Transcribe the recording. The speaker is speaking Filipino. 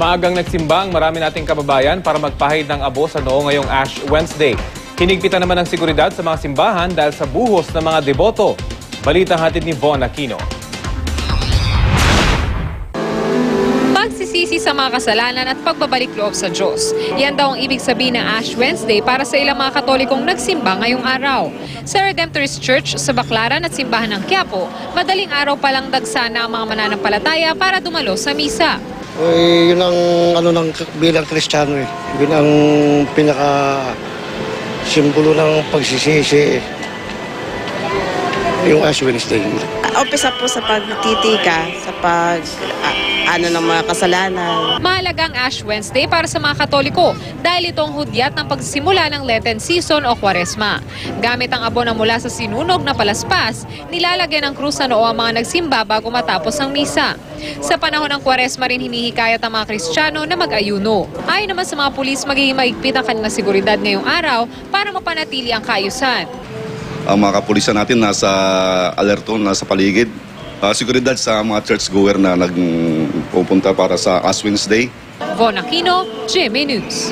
Maagang nagsimba ang marami nating kababayan para magpahid ng abo sa noo ngayong Ash Wednesday. Hinigpitan naman ng seguridad sa mga simbahan dahil sa buhos ng mga deboto. Balitang hatid ni Von Aquino. Pagsisisi sa mga kasalanan at pagbabalik loob sa Diyos. Yan daw ang ibig sabihin ng Ash Wednesday para sa ilang mga Katolikong nagsimba ngayong araw. Sa Redemptorist Church sa Baclaran at Simbahan ng Quiapo, madaling araw palang dagsana ang mga mananampalataya para dumalo sa misa. Yun ang bilang Kristiyano eh. Yun ang pinaka simbolo ng pagsisisi yung Ash Wednesday. Umpisa po sa pagtitika, sa ng mga kasalanan. Mahalaga ang Ash Wednesday para sa mga Katoliko dahil itong hudyat ng pagsisimula ng Lenten season o Kwaresma. Gamit ang abo na mula sa sinunog na palaspas, nilalagyan ng krus sa noo ang mga nagsimba bago matapos ang misa. Sa panahon ng Kwaresma rin hinihikayat ang mga Kristiyano na mag-ayuno. Ayon naman sa mga pulis, magiging maigpit ang kanilang seguridad ngayong araw para mapanatili ang kaayusan. Ang mga kapulisan natin nasa alerto, nasa paligid. Seguridad sa mga churchgoer na nagpupunta para sa Ash Wednesday. Von Aquino, GMA News.